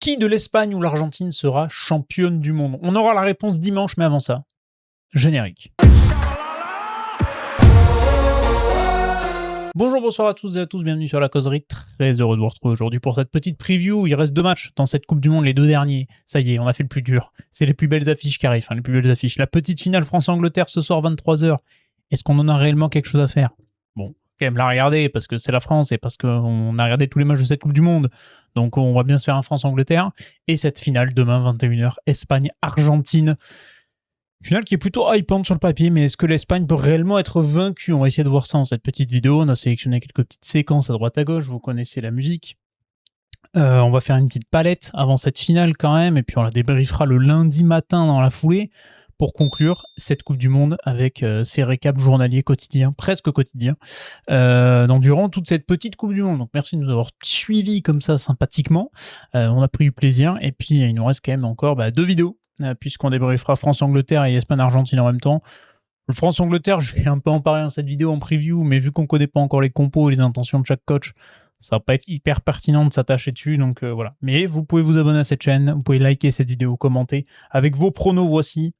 Qui de l'Espagne ou l'Argentine sera championne du monde? On aura la réponse dimanche, mais avant ça, générique. Bonjour, bonsoir à toutes et à tous, bienvenue sur La Causerie. Très heureux de vous retrouver aujourd'hui pour cette petite preview. Il reste 2 matchs dans cette Coupe du Monde, les 2 derniers. Ça y est, on a fait le plus dur. C'est les plus belles affiches qui arrivent, les plus belles affiches. La petite finale France-Angleterre ce soir 23h. Est-ce qu'on en a réellement quelque chose à faire? Bon, quand même la regarder parce que c'est la France et parce qu'on a regardé tous les matchs de cette Coupe du Monde. Donc on va bien se faire un France-Angleterre. Et cette finale demain 21h, Espagne-Argentine. Finale qui est plutôt hypante sur le papier, mais est-ce que l'Espagne peut réellement être vaincue? On va essayer de voir ça dans cette petite vidéo. On a sélectionné quelques petites séquences à droite à gauche, vous connaissez la musique. On va faire une petite palette avant cette finale quand même, et puis on la débriefera le lundi matin dans la foulée pour conclure cette Coupe du Monde avec ces récaps journaliers quotidiens, presque quotidiens, donc durant toute cette petite Coupe du Monde. Donc merci de nous avoir suivis comme ça sympathiquement. On a pris du plaisir, et puis il nous reste quand même encore 2 vidéos, puisqu'on débriefera France-Angleterre et Espagne-Argentine en même temps. Le France-Angleterre, je vais un peu en parler dans cette vidéo en preview, mais vu qu'on ne connaît pas encore les compos et les intentions de chaque coach, ça va pas être hyper pertinent de s'attacher dessus, donc voilà. Mais vous pouvez vous abonner à cette chaîne, vous pouvez liker cette vidéo, commenter. Avec vos pronos, voici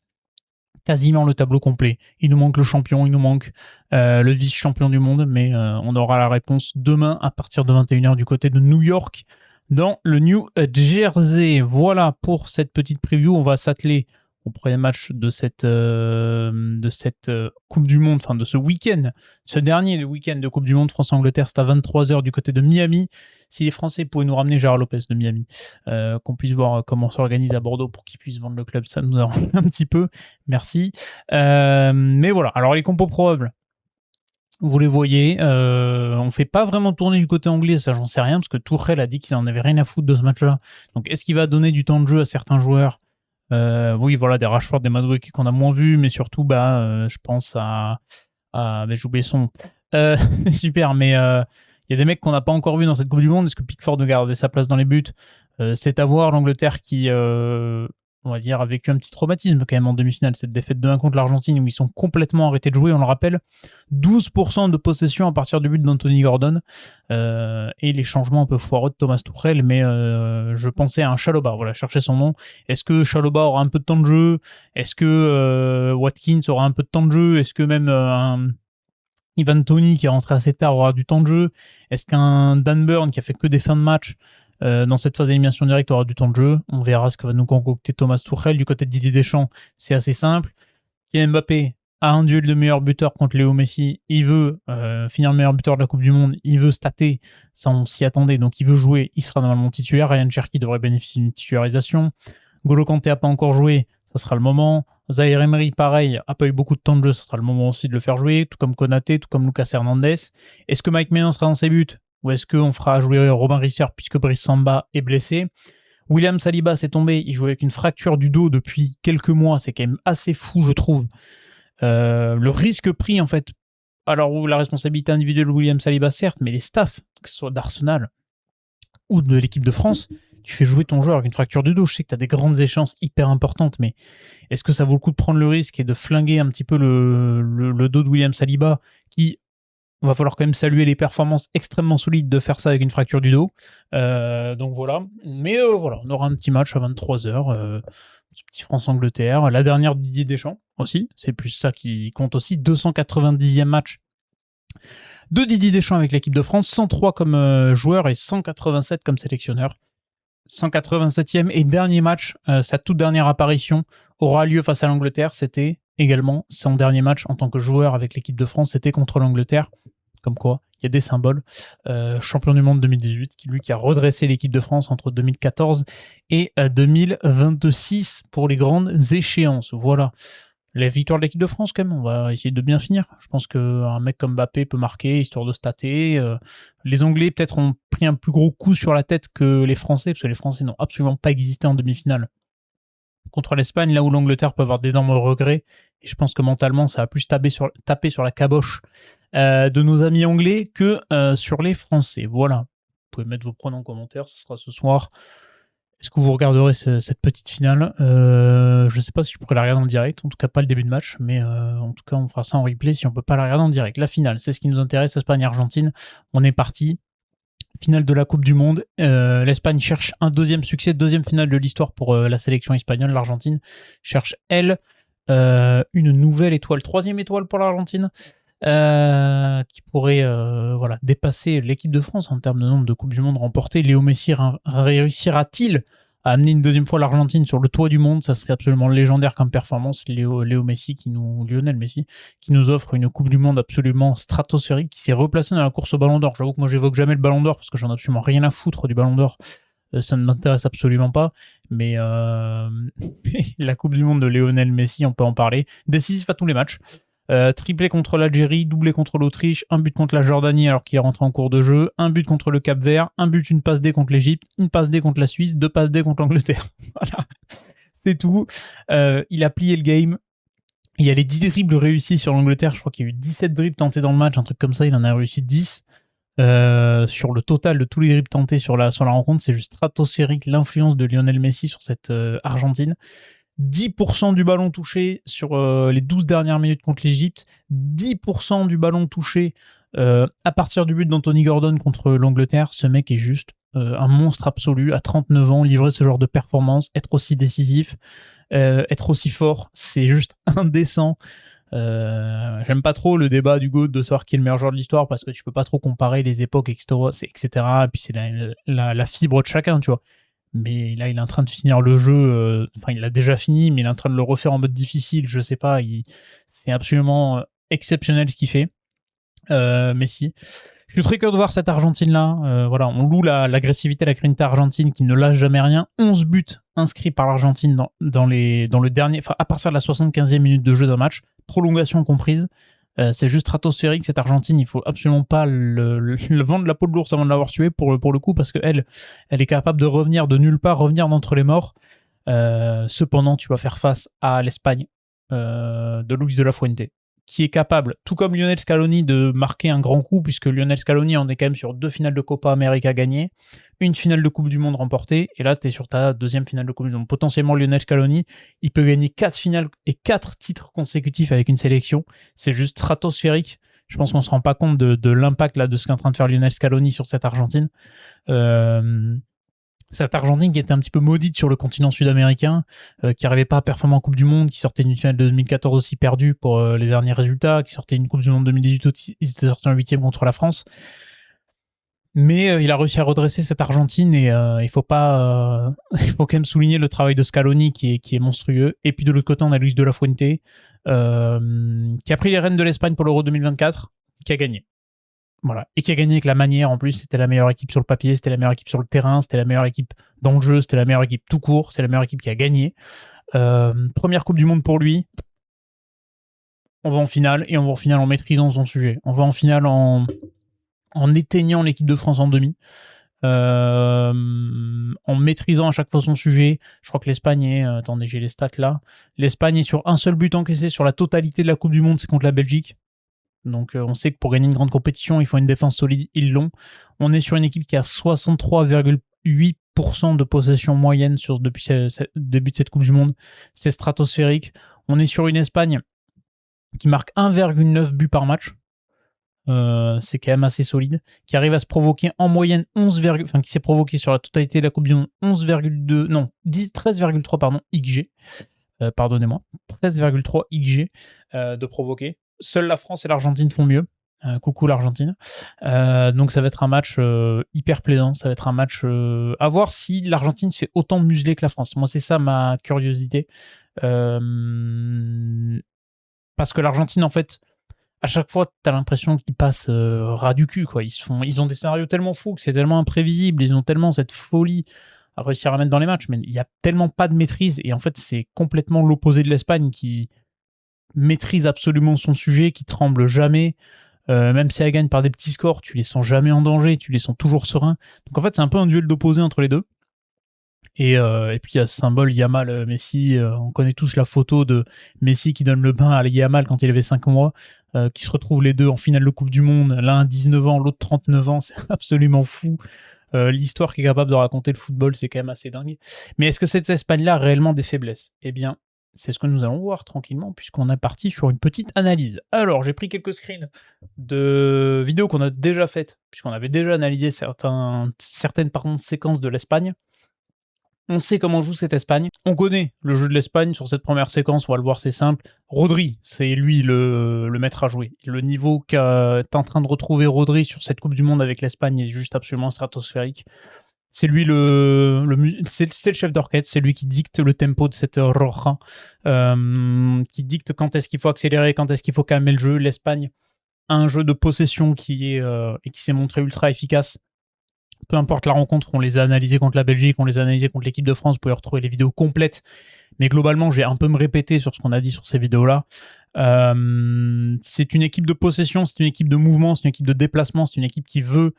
quasiment le tableau complet. Il nous manque le champion, il nous manque le vice-champion du monde, mais on aura la réponse demain à partir de 21h du côté de New York, dans le New Jersey. Voilà pour cette petite preview. On va s'atteler au premier match de cette Coupe du Monde, enfin de ce week-end, ce dernier le week-end de Coupe du Monde France-Angleterre, c'est à 23h du côté de Miami. Si les Français pouvaient nous ramener Gérard Lopez de Miami, qu'on puisse voir comment s'organise à Bordeaux pour qu'ils puissent vendre le club, ça nous arrange un petit peu, merci. Mais voilà, alors les compos probables, vous les voyez, on fait pas vraiment tourner du côté anglais, ça j'en sais rien, parce que Tuchel a dit qu'il en avait rien à foutre de ce match-là. Donc est-ce qu'il va donner du temps de jeu à certains joueurs? Oui, voilà, des Rashford, des Madueke qu'on a moins vus, mais surtout, je pense mais j'ai oublié son nom. Super, mais il y a des mecs qu'on n'a pas encore vus dans cette Coupe du Monde. Est-ce que Pickford va garder sa place dans les buts? C'est à voir. L'Angleterre qui, on va dire, a vécu un petit traumatisme quand même en demi-finale. Cette défaite de 1 contre l'Argentine où ils sont complètement arrêtés de jouer, on le rappelle. 12% de possession à partir du but d'Anthony Gordon. Et les changements un peu foireux de Thomas Tuchel, mais je pensais à un Chalobah, voilà, chercher son nom. Est-ce que Chalobah aura un peu de temps de jeu? Est-ce que Watkins aura un peu de temps de jeu? Est-ce que même un Ivan Toney qui est rentré assez tard aura du temps de jeu? Est-ce qu'un Dan Burn qui a fait que des fins de match dans cette phase d'élimination directe aura du temps de jeu? On verra ce que va nous concocter Thomas Tuchel. Du côté de Didier Deschamps, c'est assez simple. Kylian Mbappé a un duel de meilleur buteur contre Léo Messi. Il veut finir meilleur buteur de la Coupe du Monde. Il veut stater. Ça, on s'y attendait. Donc, il veut jouer. Il sera normalement titulaire. Ryan Cherki devrait bénéficier d'une titularisation. N'Golo Kanté n'a pas encore joué. Ça sera le moment. Zaïre Emery, pareil, n'a pas eu beaucoup de temps de jeu. Ça sera le moment aussi de le faire jouer. Tout comme Konaté, tout comme Lucas Hernandez. Est-ce que Mike Maignan sera dans ses buts? Ou est-ce qu'on fera jouer Robin Risser puisque Brice Samba est blessé? William Saliba s'est tombé. Il jouait avec une fracture du dos depuis quelques mois. C'est quand même assez fou, je trouve. Le risque pris, en fait, alors la responsabilité individuelle de William Saliba, certes, mais les staffs, que ce soit d'Arsenal ou de l'équipe de France, tu fais jouer ton joueur avec une fracture du dos. Je sais que tu as des grandes échéances hyper importantes, mais est-ce que ça vaut le coup de prendre le risque et de flinguer un petit peu le dos de William Saliba, qui va falloir quand même saluer les performances extrêmement solides de faire ça avec une fracture du dos. Donc voilà. Mais voilà, on aura un petit match à 23h. Ce petit France-Angleterre. La dernière de Didier Deschamps aussi. C'est plus ça qui compte aussi. 290e match de Didier Deschamps avec l'équipe de France. 103 comme joueur et 187 comme sélectionneur. 187e et dernier match, sa toute dernière apparition aura lieu face à l'Angleterre. C'était également son dernier match en tant que joueur avec l'équipe de France. C'était contre l'Angleterre. Comme quoi, il y a des symboles. Champion du monde 2018, qui a redressé l'équipe de France entre 2014 et 2026 pour les grandes échéances. Voilà. La victoire de l'équipe de France, quand même, on va essayer de bien finir. Je pense qu'un mec comme Mbappé peut marquer, histoire de stater. Les Anglais, peut-être, ont pris un plus gros coup sur la tête que les Français, parce que les Français n'ont absolument pas existé en demi-finale contre l'Espagne, là où l'Angleterre peut avoir d'énormes regrets. Et je pense que mentalement, ça a plus tapé sur la caboche de nos amis anglais que sur les Français. Voilà. Vous pouvez mettre vos pronoms en commentaire, ce sera ce soir. Est-ce que vous regarderez cette petite finale? Je ne sais pas si je pourrais la regarder en direct, en tout cas pas le début de match, mais en tout cas on fera ça en replay si on ne peut pas la regarder en direct. La finale, c'est ce qui nous intéresse, Espagne-Argentine. On est parti. finale de la Coupe du Monde. L'Espagne cherche un deuxième succès, deuxième finale de l'histoire pour la sélection espagnole. L'Argentine cherche, elle, une nouvelle étoile, troisième étoile pour l'Argentine, qui pourrait dépasser l'équipe de France en termes de nombre de Coupes du Monde remportées. Léo Messi réussira-t-il à amener une deuxième fois l'Argentine sur le toit du monde? Ça serait absolument légendaire comme performance. Lionel Messi qui nous offre une Coupe du Monde absolument stratosphérique, qui s'est replacé dans la course au Ballon d'Or. J'avoue que moi j'évoque jamais le Ballon d'Or parce que j'en ai absolument rien à foutre du Ballon d'Or. Ça ne m'intéresse absolument pas, mais la Coupe du Monde de Lionel Messi, on peut en parler. Décisif à tous les matchs. Triplé contre l'Algérie, doublé contre l'Autriche, un but contre la Jordanie alors qu'il est rentré en cours de jeu, un but contre le Cap-Vert, un but, une passe D contre l'Égypte, une passe D contre la Suisse, deux passes D contre l'Angleterre. Voilà, c'est tout. Il a plié le game. Il y a les 10 dribbles réussis sur l'Angleterre. Je crois qu'il y a eu 17 dribbles tentés dans le match, un truc comme ça. Il en a réussi 10. Sur le total de tous les dribbles tentés sur la rencontre, c'est juste stratosphérique l'influence de Lionel Messi sur cette Argentine. 10% du ballon touché sur les 12 dernières minutes contre l'Égypte, 10% du ballon touché à partir du but d'Anthony Gordon contre l'Angleterre. Ce mec est juste un monstre absolu, à 39 ans, livrer ce genre de performance, être aussi décisif, être aussi fort, c'est juste indécent. J'aime pas trop le débat du GOAT de savoir qui est le meilleur joueur de l'histoire parce que tu peux pas trop comparer les époques, etc. Et puis c'est la fibre de chacun, tu vois. Mais là, il est en train de finir le jeu. Il l'a déjà fini, mais il est en train de le refaire en mode difficile. Je sais pas. C'est absolument exceptionnel ce qu'il fait. Messi. Je suis très curieux de voir cette Argentine-là. On loue l'agressivité, la grinta argentine qui ne lâche jamais rien. 11 buts inscrits par l'Argentine dans le dernier, à partir de la 75e minute de jeu d'un match, prolongation comprise. C'est juste stratosphérique cette Argentine. Il faut absolument pas le vendre la peau de l'ours avant de l'avoir tué pour le coup, parce qu'elle est capable de revenir de nulle part, revenir d'entre les morts. Cependant, tu vas faire face à l'Espagne de Luis de la Fuente, qui est capable, tout comme Lionel Scaloni, de marquer un grand coup, puisque Lionel Scaloni en est quand même sur 2 finales de Copa América gagnées, une finale de Coupe du Monde remportée, et là, tu es sur ta deuxième finale de Coupe du Monde. Potentiellement, Lionel Scaloni, il peut gagner 4 finales et 4 titres consécutifs avec une sélection. C'est juste stratosphérique. Je pense qu'on ne se rend pas compte de l'impact là, de ce qu'est en train de faire Lionel Scaloni sur cette Argentine. Cette Argentine qui était un petit peu maudite sur le continent sud-américain, qui n'arrivait pas à performer en Coupe du Monde, qui sortait d'une finale de 2014 aussi perdue pour les derniers résultats, qui sortait une Coupe du Monde 2018, ils étaient sortis en 8e contre la France. Mais il a réussi à redresser cette Argentine et il faut quand même souligner le travail de Scaloni qui est monstrueux. Et puis de l'autre côté, on a Luis de la Fuente qui a pris les rênes de l'Espagne pour l'Euro 2024, qui a gagné. Voilà. Et qui a gagné avec la manière en plus. C'était la meilleure équipe sur le papier, c'était la meilleure équipe sur le terrain, c'était la meilleure équipe dans le jeu, c'était la meilleure équipe tout court, c'est la meilleure équipe qui a gagné. Première Coupe du Monde pour lui. On va en finale et on va en finale en maîtrisant son sujet. On va en finale en éteignant l'équipe de France en demi. En maîtrisant à chaque fois son sujet. Je crois que l'Espagne est... attendez, j'ai les stats là. L'Espagne est sur un seul but encaissé sur la totalité de la Coupe du Monde, c'est contre la Belgique. Donc on sait que pour gagner une grande compétition, il faut une défense solide, ils l'ont. On est sur une équipe qui a 63,8% de possession moyenne depuis le début de cette Coupe du Monde. C'est stratosphérique. On est sur une Espagne qui marque 1,9 buts par match. C'est quand même assez solide. Qui arrive à se provoquer en moyenne qui s'est provoqué sur la totalité de la Coupe du Monde 13,3 XG. Pardonnez-moi. 13,3 XG de provoquer. Seule la France et l'Argentine font mieux. Coucou l'Argentine. Donc ça va être un match hyper plaisant. Ça va être un match à voir si l'Argentine se fait autant museler que la France. Moi, c'est ça ma curiosité. Parce que l'Argentine, en fait, à chaque fois, t'as l'impression qu'ils passent ras du cul, quoi. Ils ont des scénarios tellement fous que c'est tellement imprévisible. Ils ont tellement cette folie à réussir à mettre dans les matchs. Mais il n'y a tellement pas de maîtrise. Et en fait, c'est complètement l'opposé de l'Espagne qui maîtrise absolument son sujet, qui tremble jamais. Même si elle gagne par des petits scores, tu les sens jamais en danger, tu les sens toujours sereins. Donc en fait, c'est un peu un duel d'opposés entre les deux. Et puis il y a ce symbole Yamal-Messi. On connaît tous la photo de Messi qui donne le bain à Yamal quand il avait 5 mois, qui se retrouvent les deux en finale de Coupe du Monde. L'un 19 ans, l'autre 39 ans. C'est absolument fou. L'histoire qui est capable de raconter le football, c'est quand même assez dingue. Mais est-ce que cette Espagne-là a réellement des faiblesses ? Eh bien, C'est ce que nous allons voir tranquillement puisqu'on est parti sur une petite analyse. Alors, j'ai pris quelques screens de vidéos qu'on a déjà faites, puisqu'on avait déjà analysé certaines séquences de l'Espagne. On sait comment joue cette Espagne. On connaît le jeu de l'Espagne sur cette première séquence, on va le voir, c'est simple. Rodri, c'est lui le maître à jouer. Le niveau qu'est en train de retrouver Rodri sur cette Coupe du Monde avec l'Espagne est juste absolument stratosphérique. C'est lui c'est le chef d'orchestre, c'est lui qui dicte le tempo de cette Roja, qui dicte quand est-ce qu'il faut accélérer, quand est-ce qu'il faut calmer le jeu. L'Espagne a un jeu de possession qui s'est montré ultra efficace. Peu importe la rencontre, on les a analysés contre la Belgique, on les a analysés contre l'équipe de France, vous pouvez retrouver les vidéos complètes. Mais globalement, je vais un peu me répéter sur ce qu'on a dit sur ces vidéos-là. C'est une équipe de possession, c'est une équipe de mouvement, c'est une équipe de déplacement, c'est une équipe qui veut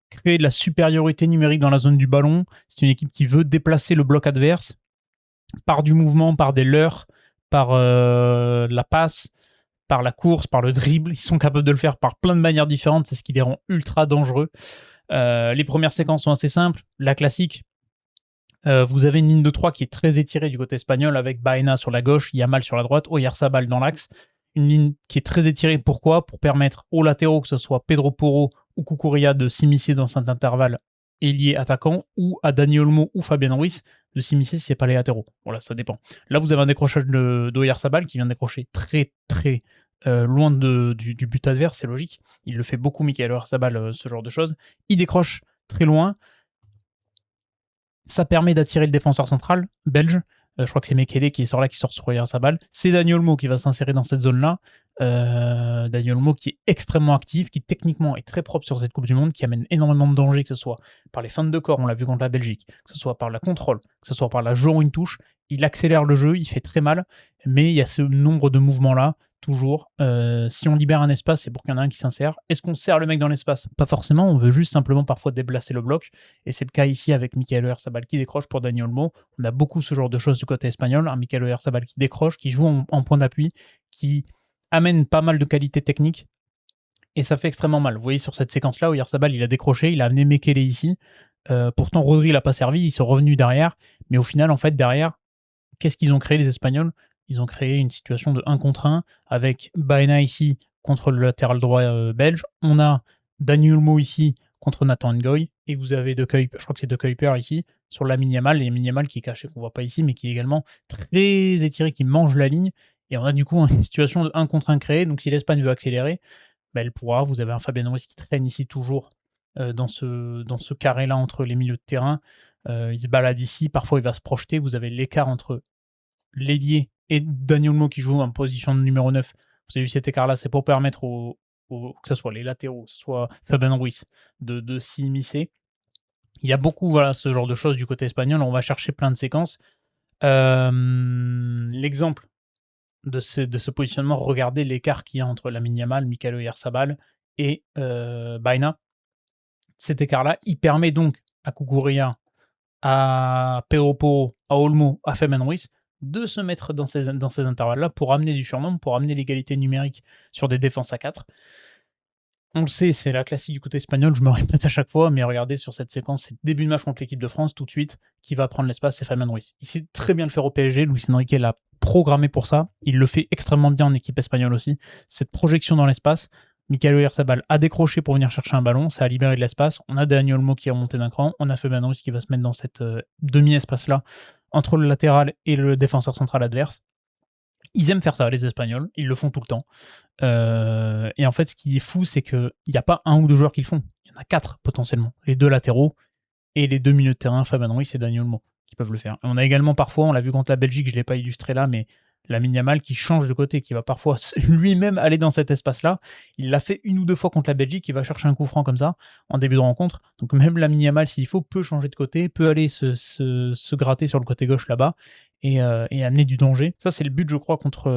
créer de la supériorité numérique dans la zone du ballon. C'est une équipe qui veut déplacer le bloc adverse par du mouvement, par des leurres, par la passe, par la course, par le dribble. Ils sont capables de le faire par plein de manières différentes. C'est ce qui les rend ultra dangereux. Les premières séquences sont assez simples. La classique, vous avez une ligne de 3 qui est très étirée du côté espagnol avec Baena sur la gauche, Yamal sur la droite, Oyarzabal dans l'axe. Une ligne qui est très étirée. Pourquoi ? Pour permettre aux latéraux, que ce soit Pedro Porro ou Cucurella, de s'immiscer dans cet intervalle ailier attaquant, ou à Dani Olmo ou Fabian Ruiz de s'immiscer si c'est pas les latéraux. Voilà, ça dépend. Là, vous avez un décrochage d'Oyarzabal qui vient décrocher très très loin du but adverse, c'est logique. Il le fait beaucoup, Michael Oyarzabal, ce genre de choses. Il décroche très loin. Ça permet d'attirer le défenseur central belge. Je crois que c'est Mekele qui sort sur Oyarzabal. C'est Dani Olmo qui va s'insérer dans cette zone-là. Dani Olmo qui est extrêmement actif, qui techniquement est très propre sur cette Coupe du Monde, qui amène énormément de danger, que ce soit par les feintes de corps, on l'a vu contre la Belgique, que ce soit par la contrôle, que ce soit par la jeu en une touche. Il accélère le jeu, il fait très mal, mais il y a ce nombre de mouvements-là, toujours. Si on libère un espace, c'est pour qu'il y en a un qui s'insère. Est-ce qu'on serre le mec dans l'espace ? Pas forcément, on veut juste simplement parfois déplacer le bloc, et c'est le cas ici avec Michael Oyarzabal qui décroche pour Dani Olmo. On a beaucoup ce genre de choses du côté espagnol, un Michael Oyarzabal qui décroche, qui joue en point d'appui, qui amène pas mal de qualité technique, et ça fait extrêmement mal. Vous voyez sur cette séquence-là, Oyarzabal, il a décroché, il a amené Mekele ici, pourtant Rodri l'a pas servi, ils sont revenus derrière, mais au final, en fait, derrière, qu'est-ce qu'ils ont créé les Espagnols ? Ils ont créé une situation de 1 contre 1 avec Baena ici contre le latéral droit belge. On a Dani Olmo ici contre Nathan Ngoy. Et vous avez je crois que c'est De Kuyper ici, sur Lamine Yamal. Et Lamine Yamal qui est caché, qu'on ne voit pas ici, mais qui est également très étiré, qui mange la ligne. Et on a du coup une situation de 1 contre 1 créée. Donc si l'Espagne veut accélérer, elle pourra. Vous avez un Fabian Ruiz qui traîne ici toujours dans ce carré-là entre les milieux de terrain. Il se balade ici. Parfois, il va se projeter. Vous avez l'écart entre l'ailier et Dani Olmo qui joue en position de numéro 9. Vous avez vu cet écart-là, c'est pour permettre que ce soit les latéraux, que ce soit Fabian Ruiz, de s'immiscer. Il y a beaucoup ce genre de choses du côté espagnol. On va chercher plein de séquences. L'exemple de ce positionnement, regardez l'écart qu'il y a entre Lamine Yamal, Michael Oyarzabal et Baena. Cet écart-là, il permet donc à Cucurella, à Pedro Porro, à Olmo, à Fabian Ruiz de se mettre dans ces intervalles-là pour amener du surnombre, pour amener l'égalité numérique sur des défenses à 4. On le sait, c'est la classique du côté espagnol, je me répète à chaque fois, mais regardez sur cette séquence, c'est le début de match contre l'équipe de France, tout de suite, qui va prendre l'espace, c'est Fabian Ruiz. Il sait très bien le faire au PSG, Luis Enrique l'a programmé pour ça, il le fait extrêmement bien en équipe espagnole aussi, cette projection dans l'espace. Michael Oyarzabal a décroché pour venir chercher un ballon, ça a libéré de l'espace, on a Dani Olmo qui est remonté d'un cran, on a Fabian Ruiz qui va se mettre dans cette demi-espace-là, entre le latéral et le défenseur central adverse. Ils aiment faire ça, les Espagnols, ils le font tout le temps. Et en fait, ce qui est fou, c'est qu'il n'y a pas 1 ou 2 joueurs qui le font. Il y en a 4 potentiellement. Les 2 latéraux et les 2 milieux de terrain, Fabian Ruiz et Dani Olmo, qui peuvent le faire. Et on a également parfois, on l'a vu contre la Belgique, je ne l'ai pas illustré là, mais Lamine Yamal qui change de côté, qui va parfois lui-même aller dans cet espace-là. Il l'a fait 1 ou 2 fois contre la Belgique, il va chercher un coup franc comme ça en début de rencontre. Donc même Lamine Yamal, s'il faut, peut changer de côté, peut aller se gratter sur le côté gauche là-bas et amener du danger. Ça, c'est le but, je crois, contre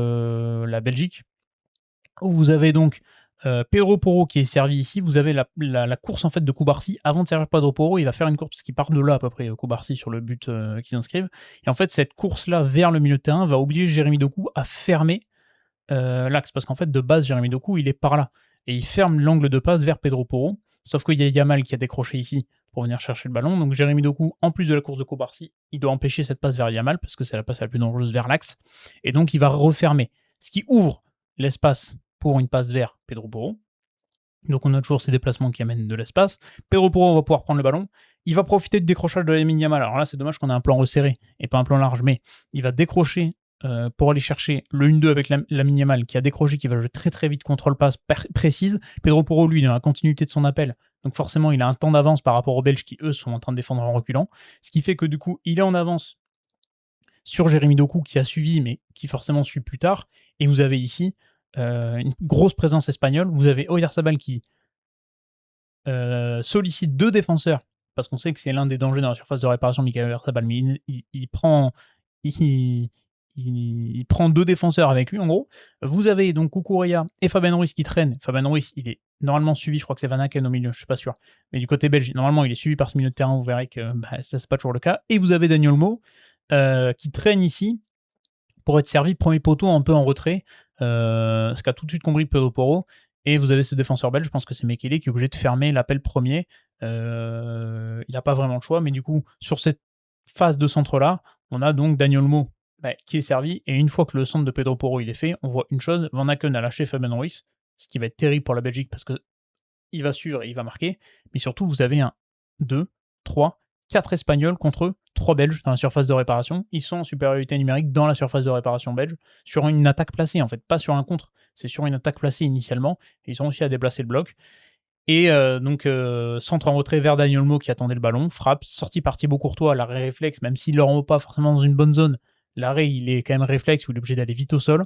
la Belgique. Où vous avez donc Pedro Porro qui est servi ici. Vous avez la course en fait de Cubarsí. Avant de servir Pedro Porro, il va faire une course parce qu'il part de là à peu près, Cubarsí, sur le but qu'ils inscrivent. Et en fait, cette course-là vers le milieu de terrain va obliger Jérémy Doku à fermer l'axe. Parce qu'en fait, de base, Jérémy Doku, il est par là. Et il ferme l'angle de passe vers Pedro Porro. Sauf qu'il y a Yamal qui a décroché ici. pour venir chercher le ballon. Donc Jérémy Doku, en plus de la course de Kobarsi, il doit empêcher cette passe vers Yamal, parce que c'est la passe la plus dangereuse vers l'axe. Et donc il va refermer, ce qui ouvre l'espace pour une passe vers Pedro Porro. Donc on a toujours ces déplacements qui amènent de l'espace. Pedro Porro va pouvoir prendre le ballon. Il va profiter du décrochage de Lamine Yamal. Alors là, c'est dommage qu'on ait un plan resserré et pas un plan large, mais il va décrocher pour aller chercher le 1-2 avec Lamine Yamal qui a décroché, qui va jouer très très vite, contrôle passe précise. Pedro Porro, lui, il est dans la continuité de son appel. Donc forcément, il a un temps d'avance par rapport aux Belges qui, eux, sont en train de défendre en reculant. Ce qui fait que du coup, il est en avance sur Jérémy Doku qui a suivi, mais qui forcément suit plus tard. Et vous avez ici une grosse présence espagnole. Vous avez Oyarzabal qui sollicite 2 défenseurs, parce qu'on sait que c'est l'un des dangers dans la surface de réparation, Michael Oyarzabal, mais il prend 2 défenseurs avec lui, en gros. Vous avez donc Cucurella et Fabian Ruiz qui traînent. Fabian Ruiz, il est normalement suivi, je crois que c'est Van Aken au milieu, je suis pas sûr. Mais du côté belge, normalement, il est suivi par ce milieu de terrain, vous verrez que ça, c'est pas toujours le cas. Et vous avez Daniel Olmo qui traîne ici pour être servi premier poteau un peu en retrait, ce qu'a tout de suite compris Pedro Porro. Et vous avez ce défenseur belge, je pense que c'est Mekele, qui est obligé de fermer l'appel premier. Il n'a pas vraiment le choix, mais du coup, sur cette phase de centre-là, on a donc Daniel Olmo qui est servi. Et une fois que le centre de Pedro Porro il est fait, on voit une chose, Van Aken a lâché Fabian Ruiz, ce qui va être terrible pour la Belgique parce qu'il va suivre et il va marquer. Mais surtout, vous avez 1, 2, 3, 4 Espagnols contre 3 Belges dans la surface de réparation. Ils sont en supériorité numérique dans la surface de réparation belge, sur une attaque placée en fait, pas sur un contre, c'est sur une attaque placée initialement, et ils sont aussi à déplacer le bloc. Et donc centre en retrait vers Daniel Olmo qui attendait le ballon, frappe, sortie par Thibaut Courtois, l'arrêt réflexe, même s'il ne le renvoie pas forcément dans une bonne zone, l'arrêt il est quand même réflexe, où il est obligé d'aller vite au sol.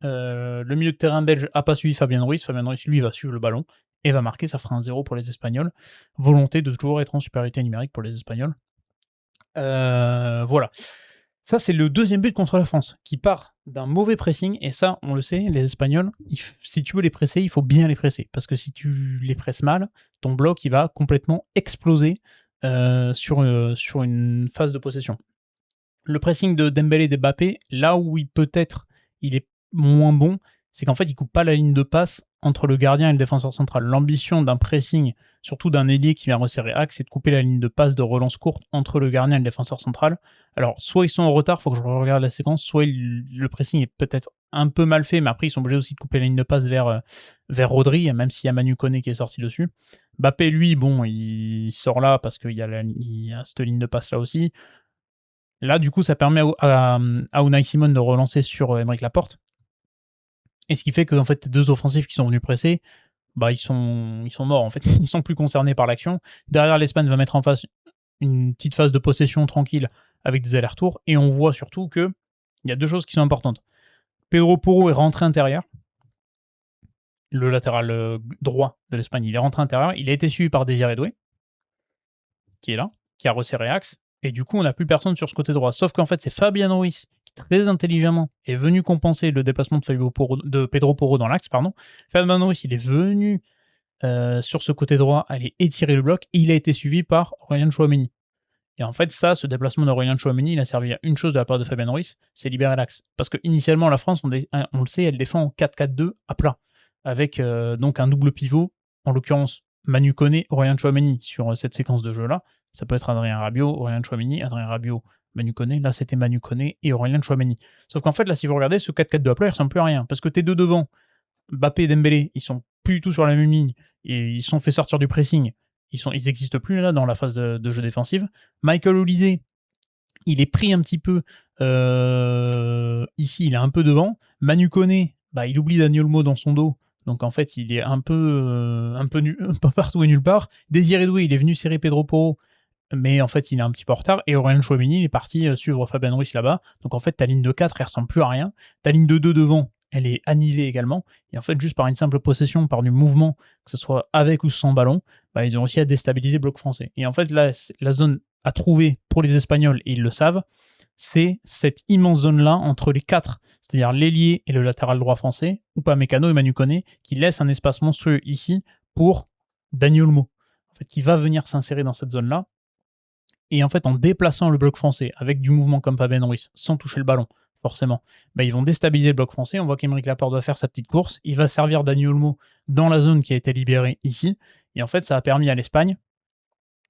Le milieu de terrain belge n'a pas suivi Fabian Ruiz lui va suivre le ballon et va marquer, ça fera 1-0 pour les Espagnols. Volonté de toujours être en supériorité numérique pour les Espagnols. Voilà. Ça, c'est le deuxième but contre la France, qui part d'un mauvais pressing, et ça, on le sait, les Espagnols, si tu veux les presser, il faut bien les presser, parce que si tu les presses mal, ton bloc, il va complètement exploser sur une phase de possession. Le pressing de Dembélé et de Mbappé, là où il est moins bon, c'est qu'en fait, il coupe pas la ligne de passe entre le gardien et le défenseur central. L'ambition d'un pressing, surtout d'un ailier qui vient resserrer axe, c'est de couper la ligne de passe de relance courte entre le gardien et le défenseur central. Alors, soit ils sont en retard, il faut que je regarde la séquence, soit le pressing est peut-être un peu mal fait, mais après, ils sont obligés aussi de couper la ligne de passe vers Rodri, même s'il y a Manu Koné qui est sorti dessus. Mbappé, lui, bon, il sort là parce qu'il y a cette ligne de passe là aussi. Là, du coup, ça permet à Unai Simon de relancer sur Aymeric Laporte. Et ce qui fait que en fait, 2 offensifs qui sont venus presser, ils sont morts en fait. Ils sont plus concernés par l'action. Derrière, l'Espagne va mettre en face une petite phase de possession tranquille avec des allers-retours. Et on voit surtout qu'il y a 2 choses qui sont importantes. Pedro Porro est rentré intérieur. Le latéral droit de l'Espagne, il est rentré intérieur. Il a été suivi par Désiré Doué, qui est là, qui a resserré axe. Et du coup, on n'a plus personne sur ce côté droit. Sauf qu'en fait, c'est Fabian Ruiz qui, très intelligemment, est venu compenser le déplacement de Pedro Porro dans l'axe. Fabian Ruiz, il est venu sur ce côté droit aller étirer le bloc, et il a été suivi par Aurélien Tchouaméni. Et en fait, ce déplacement d'Aurélien Tchouaméni, il a servi à une chose de la part de Fabian Ruiz, c'est libérer l'axe. Parce que initialement, la France, on le sait, elle défend en 4-4-2 à plat, avec donc un double pivot, en l'occurrence Manu Koné, Aurélien Tchouaméni sur cette séquence de jeu-là. Ça peut être Adrien Rabiot, Aurélien Tchouaméni, Adrien Rabiot, Manu Koné. Là, c'était Manu Koné et Aurélien Tchouaméni. Sauf qu'en fait, là, si vous regardez, ce 4-4-2 à plat, il ressemble plus à rien. Parce que tes 2 devant, Mbappé et Dembélé, ils sont plus du tout sur la même ligne, et ils sont fait sortir du pressing. Ils n'existent plus là dans la phase de jeu défensive. Michael Olise, il est pris un petit peu ici, il est un peu devant. Manu Koné, il oublie Daniel Olmo dans son dos. Donc en fait, il est un peu pas partout et nulle part. Désiré Doué, il est venu serrer Pedro Porro, mais en fait, il est un petit peu en retard. Et Aurélien Tchouaméni, il est parti suivre Fabian Ruiz là-bas. Donc en fait, ta ligne de 4, elle ressemble plus à rien. Ta ligne de 2 devant, elle est annihilée également. Et en fait, juste par une simple possession, par du mouvement, que ce soit avec ou sans ballon, ils ont aussi à déstabiliser le bloc français. Et en fait, là, la zone à trouver pour les Espagnols, et ils le savent, c'est cette immense zone-là entre les 4, c'est-à-dire l'ailier et le latéral droit français, Upamecano et Manu Koné, qui laisse un espace monstrueux ici pour Daniel Olmo, en fait, qui va venir s'insérer dans cette zone-là. Et en fait, en déplaçant le bloc français avec du mouvement comme Fabian Ruiz, sans toucher le ballon, forcément, ils vont déstabiliser le bloc français. On voit qu'Aymeric Laporte va faire sa petite course. Il va servir Daniel Olmo dans la zone qui a été libérée ici. Et en fait, ça a permis à l'Espagne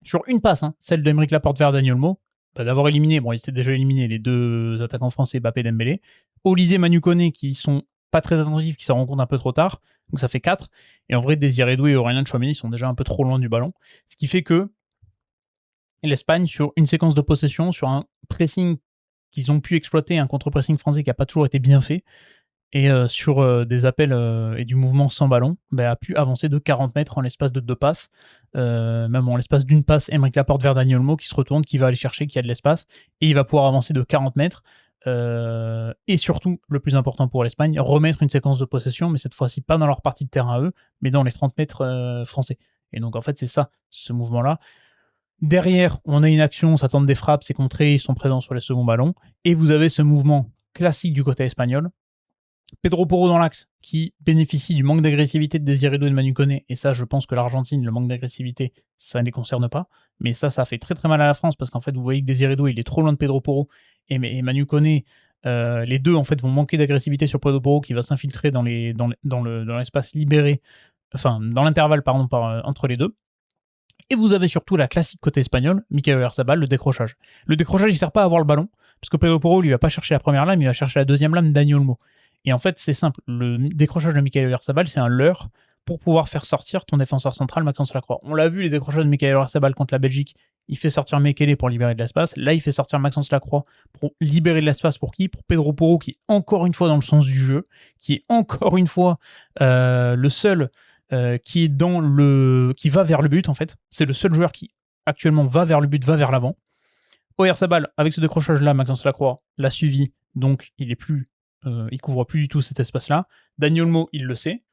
sur une passe, hein, celle d'Aymeric Laporte vers Dani Olmo, d'avoir éliminé, bon, ils étaient déjà éliminés, les deux attaquants français, Mbappé et Dembélé, Olise et Manu Koné, qui sont pas très attentifs, qui s'en rendent compte un peu trop tard, donc ça fait 4, et en vrai, Désiré Doué et Aurélien Tchouaméni sont déjà un peu trop loin du ballon, ce qui fait que l'Espagne, sur une séquence de possession, sur un pressing qu'ils ont pu exploiter, un contre-pressing français qui n'a pas toujours été bien fait, et sur des appels et du mouvement sans ballon, a pu avancer de 40 mètres en l'espace de 2 passes. Même en l'espace d'une passe, Aymeric Laporte vers Dani Olmo qui se retourne, qui va aller chercher, qui a de l'espace, et il va pouvoir avancer de 40 mètres. Et surtout, le plus important pour l'Espagne, remettre une séquence de possession, mais cette fois-ci pas dans leur partie de terrain à eux, mais dans les 30 mètres français. Et donc en fait, c'est ça, ce mouvement-là. Derrière, on a une action, ça tente des frappes, c'est contré, ils sont présents sur les seconds ballons. Et vous avez ce mouvement classique du côté espagnol. Pedro Porro dans l'axe, qui bénéficie du manque d'agressivité de Désiré Doué et de Manu Koné. Et ça, je pense que l'Argentine, le manque d'agressivité, ça ne les concerne pas. Mais ça fait très très mal à la France, parce qu'en fait, vous voyez que Désiré Doué, il est trop loin de Pedro Porro. Et Manu Koné, les deux, en fait, vont manquer d'agressivité sur Pedro Porro, qui va s'infiltrer dans l'espace libéré, enfin, dans l'intervalle, pardon, entre les deux. Et vous avez surtout la classique côté espagnol, Michael Oyarzabal, le décrochage. Le décrochage, il sert pas à avoir le ballon, parce que Pedro Porro, lui, va pas chercher la première lame, il va chercher la deuxième lame, Dani Olmo. Et en fait, c'est simple. Le décrochage de Michael Oyarzabal, c'est un leurre pour pouvoir faire sortir ton défenseur central, Maxence Lacroix. On l'a vu, les décrochages de Michael Oyarzabal contre la Belgique, il fait sortir Mekele pour libérer de l'espace. Là, il fait sortir Maxence Lacroix pour libérer de l'espace pour qui? Pour Pedro Porro, qui est encore une fois dans le sens du jeu, qui est encore une fois le seul qui va vers le but, en fait. C'est le seul joueur qui, actuellement, va vers le but, va vers l'avant. Oyarzabal, avec ce décrochage-là, Maxence Lacroix l'a suivi, donc il couvre plus du tout cet espace-là. Dani Olmo, il le sait,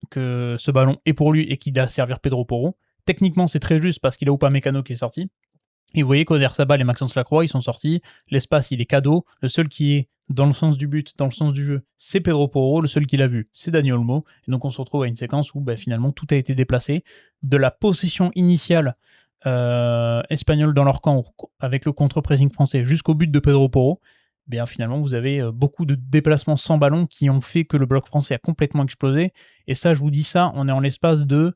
que ce ballon est pour lui et qu'il a à servir Pedro Porro. Techniquement, c'est très juste parce qu'il a Upamecano qui est sorti. Et vous voyez qu'Oyarzabal et Maxence Lacroix, ils sont sortis. L'espace, il est cadeau. Le seul qui est dans le sens du but, dans le sens du jeu, c'est Pedro Porro. Le seul qui l'a vu, c'est Dani Olmo. Et donc, on se retrouve à une séquence où finalement, tout a été déplacé. De la possession initiale espagnole dans leur camp, avec le contre-pressing français, jusqu'au but de Pedro Porro, finalement, vous avez beaucoup de déplacements sans ballon qui ont fait que le bloc français a complètement explosé. Et ça, je vous dis ça, on est en l'espace de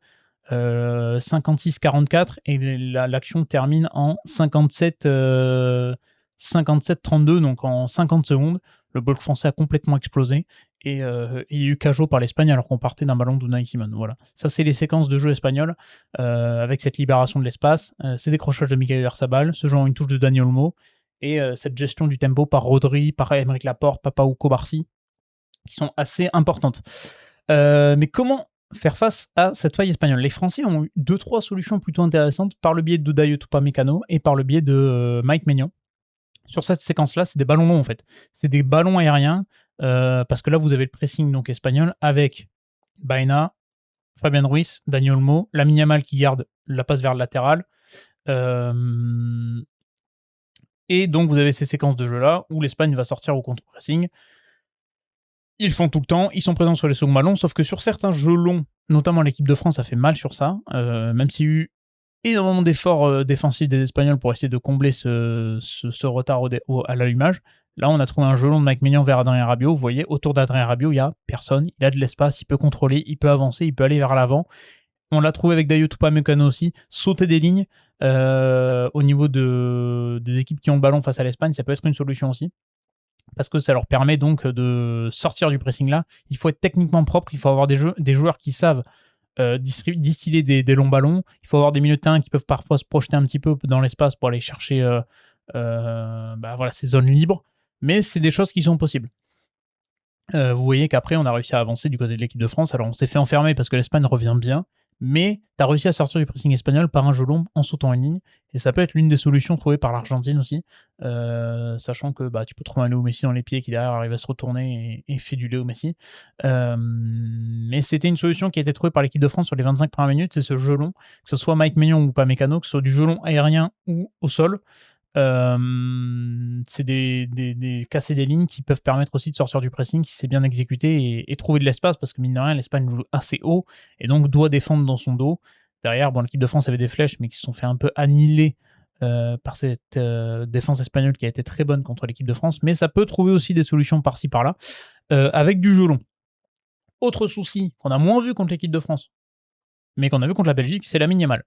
56-44 et l'action termine en 57-32, donc en 50 secondes. Le bloc français a complètement explosé et il y a eu cajot par l'Espagne alors qu'on partait d'un ballon d'Unai Simon. Voilà. Ça, c'est les séquences de jeu espagnoles avec cette libération de l'espace, ces décrochages de Michael Oyarzabal, ce genre une touche de Dani Olmo et cette gestion du tempo par Rodri, par Aymeric Laporte, Pau Cubarsí, qui sont assez importantes. Mais comment faire face à cette faille espagnole? Les Français ont eu 2-3 solutions plutôt intéressantes par le biais de Dayot Upamecano et par le biais de Mike Maignan. Sur cette séquence-là, c'est des ballons longs en fait. C'est des ballons aériens parce que là, vous avez le pressing donc espagnol avec Baena, Fabian Ruiz, Dani Olmo, Lamine Yamal qui garde la passe vers le latéral. Et donc, vous avez ces séquences de jeu-là où l'Espagne va sortir au contre-pressing. Ils font tout le temps, ils sont présents sur les seconds ballons, sauf que sur certains jeux longs, notamment l'équipe de France a fait mal sur ça, même s'il y a eu énormément d'efforts défensifs des Espagnols pour essayer de combler ce retard à l'allumage. Là, on a trouvé un jeu long de Mike Maignan vers Adrien Rabiot. Vous voyez, autour d'Adrien Rabiot, il n'y a personne. Il a de l'espace, il peut contrôler, il peut avancer, il peut aller vers l'avant. On l'a trouvé avec Dayot Upamecano aussi, sauter des lignes au niveau des équipes qui ont le ballon face à l'Espagne, ça peut être une solution aussi. Parce que ça leur permet donc de sortir du pressing là. Il faut être techniquement propre, il faut avoir des joueurs qui savent distiller des longs ballons. Il faut avoir des milieux de terrain qui peuvent parfois se projeter un petit peu dans l'espace pour aller chercher ces zones libres. Mais c'est des choses qui sont possibles. Vous voyez qu'après, on a réussi à avancer du côté de l'équipe de France. Alors, on s'est fait enfermer parce que l'Espagne revient bien. Mais tu as réussi à sortir du pressing espagnol par un jeu long en sautant une ligne. Et ça peut être l'une des solutions trouvées par l'Argentine aussi. Sachant que tu peux trouver un Léo Messi dans les pieds qui derrière arrive à se retourner et fait du Léo Messi. Mais c'était une solution qui a été trouvée par l'équipe de France sur les 25 premières minutes. C'est ce jeu long, que ce soit Mike Maignan ou Upamecano, que ce soit du jeu long aérien ou au sol. C'est casser des lignes qui peuvent permettre aussi de sortir du pressing si c'est bien exécuté et trouver de l'espace parce que mine de rien l'Espagne joue assez haut et donc doit défendre dans son dos. Derrière, l'équipe de France avait des flèches mais qui se sont fait un peu annihiler par cette défense espagnole qui a été très bonne contre l'équipe de France, mais ça peut trouver aussi des solutions par-ci par-là avec du jeu long. Autre souci qu'on a moins vu contre l'équipe de France mais qu'on a vu contre la Belgique, c'est Lamine Yamal.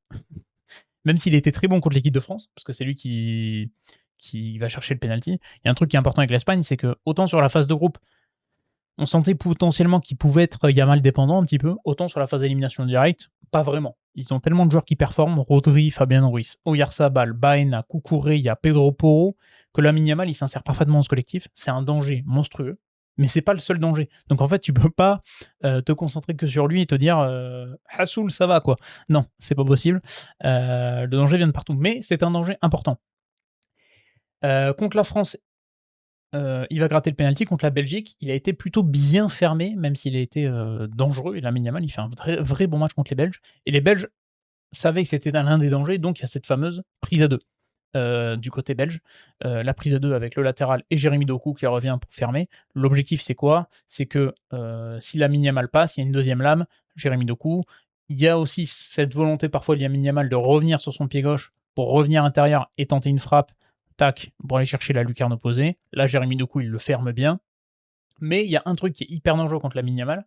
même s'il était très bon contre l'équipe de France, parce que c'est lui qui va chercher le penalty. Il y a un truc qui est important avec l'Espagne, c'est que autant sur la phase de groupe, on sentait potentiellement qu'il pouvait être Yamal dépendant un petit peu, autant sur la phase d'élimination directe, pas vraiment. Ils ont tellement de joueurs qui performent, Rodri, Fabien Ruiz, Oyarzabal, Baena, Cucurella, Pedro Porro, que Lamine Yamal, il s'insère parfaitement dans ce collectif. C'est un danger monstrueux, mais c'est pas le seul danger. Donc en fait, tu peux pas te concentrer que sur lui et te dire Hassoul, ça va quoi. Non, c'est pas possible. Le danger vient de partout, mais c'est un danger important. Contre la France, il va gratter le penalty. Contre la Belgique, il a été plutôt bien fermé, même s'il a été dangereux. Et Lamine Yamal, il fait un vrai bon match contre les Belges. Et les Belges savaient que c'était l'un des dangers, donc il y a cette fameuse prise à 2 du côté belge. La prise à 2 avec le latéral et Jérémy Doku qui revient pour fermer. L'objectif, c'est quoi? C'est que si Lamine Yamal passe, il y a une deuxième lame, Jérémy Doku. Il y a aussi cette volonté parfois de Lamine Yamal de revenir sur son pied gauche pour revenir à l'intérieur et tenter une frappe, tac, pour aller chercher la lucarne opposée. Là, Jérémy Doku, il le ferme bien. Mais il y a un truc qui est hyper dangereux contre Lamine Yamal,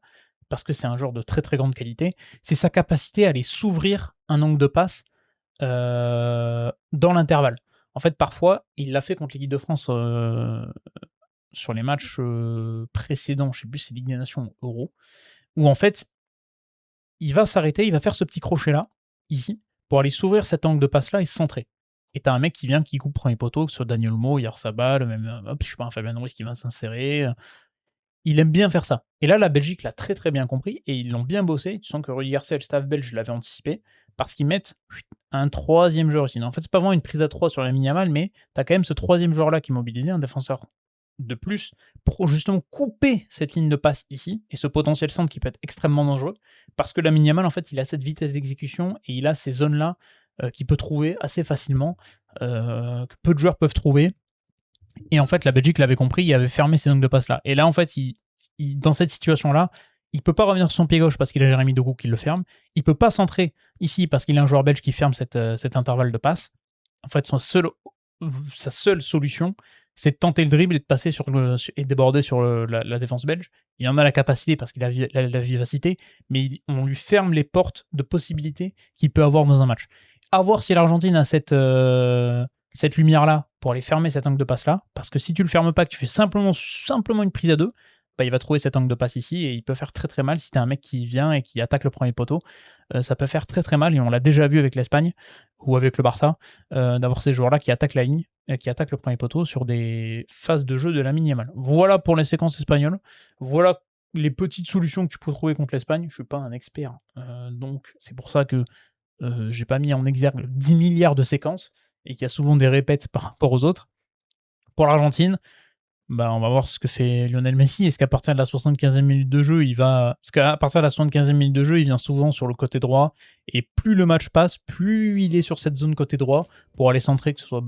parce que c'est un joueur de très très grande qualité, c'est sa capacité à aller s'ouvrir un angle de passe dans l'intervalle. En fait, parfois, il l'a fait contre l'équipe de France sur les matchs précédents, je sais plus si c'est Ligue des Nations ou Euro, où en fait, il va s'arrêter, il va faire ce petit crochet-là, ici, pour aller s'ouvrir cet angle de passe-là et se centrer. Et t'as un mec qui vient, qui coupe premier poteau, que ce soit Daniel Mo, Oyarzabal, même, je sais pas, un Fabien Ruiz qui va s'insérer. Il aime bien faire ça. Et là, la Belgique l'a très très bien compris et ils l'ont bien bossé. Tu sens que Rudy Garcia et le staff belge l'avaient anticipé parce qu'ils mettent un troisième joueur aussi. En fait, c'est pas vraiment une prise à 3 sur la Yamal, mais tu as quand même ce troisième joueur-là qui est mobilisé, un défenseur de plus, pour justement couper cette ligne de passe ici et ce potentiel centre qui peut être extrêmement dangereux parce que la Yamal, en fait, il a cette vitesse d'exécution et il a ces zones-là qu'il peut trouver assez facilement, que peu de joueurs peuvent trouver. Et en fait, la Belgique l'avait compris, il avait fermé ces angles de passe là. Et là, en fait, dans cette situation-là, il peut pas revenir sur son pied gauche parce qu'il a Jérémy Doku qui le ferme. Il peut pas centrer ici parce qu'il a un joueur belge qui ferme cet intervalle de passe. En fait, sa seule solution, c'est de tenter le dribble et de passer et déborder sur la défense belge. Il en a la capacité parce qu'il a la vivacité, mais on lui ferme les portes de possibilités qu'il peut avoir dans un match. À voir si l'Argentine a cette lumière-là pour aller fermer cet angle de passe-là, parce que si tu le fermes pas, que tu fais simplement une prise à 2, bah, il va trouver cet angle de passe ici, et il peut faire très très mal si tu as un mec qui vient et qui attaque le premier poteau. Ça peut faire très très mal, et on l'a déjà vu avec l'Espagne, ou avec le Barça, d'avoir ces joueurs-là qui attaquent la ligne, qui attaquent le premier poteau sur des phases de jeu de Lamine Yamal. Voilà pour les séquences espagnoles, voilà les petites solutions que tu peux trouver contre l'Espagne. Je ne suis pas un expert, donc c'est pour ça que j'ai pas mis en exergue 10 milliards de séquences, et qu'il y a souvent des répètes par rapport aux autres. Pour l'Argentine, bah, on va voir ce que fait Lionel Messi. Est-ce qu'à partir de la 75e minute de jeu, parce qu'à partir de la 75e minute de jeu, il vient souvent sur le côté droit, et plus le match passe, plus il est sur cette zone côté droit, pour aller centrer, que ce soit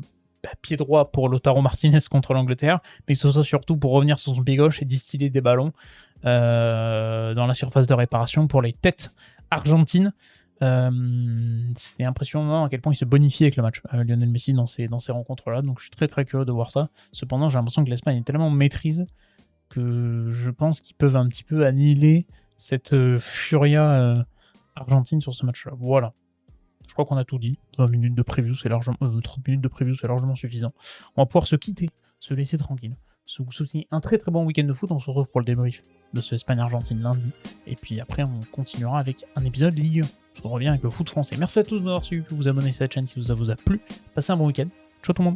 pied droit pour Lautaro Martinez contre l'Angleterre, mais que ce soit surtout pour revenir sur son pied gauche et distiller des ballons dans la surface de réparation pour les têtes argentines. C'est impressionnant à quel point il se bonifie avec le match, Lionel Messi, dans ces rencontres-là. Donc je suis très très curieux de voir ça. Cependant, j'ai l'impression que l'Espagne est tellement maîtrise que je pense qu'ils peuvent un petit peu annihiler cette furia argentine sur ce match-là. Voilà. Je crois qu'on a tout dit. 20 minutes de preview, c'est largement 30 minutes de preview, c'est largement suffisant. On va pouvoir se quitter, se laisser tranquille, se soutenir un très très bon week-end de foot. On se retrouve pour le débrief de ce Espagne-Argentine lundi. Et puis après, on continuera avec un épisode Ligue 1. On revient avec le foot français. Merci à tous de m'avoir suivi, vous abonner à cette chaîne si ça vous a plu. Passez un bon week-end. Ciao tout le monde.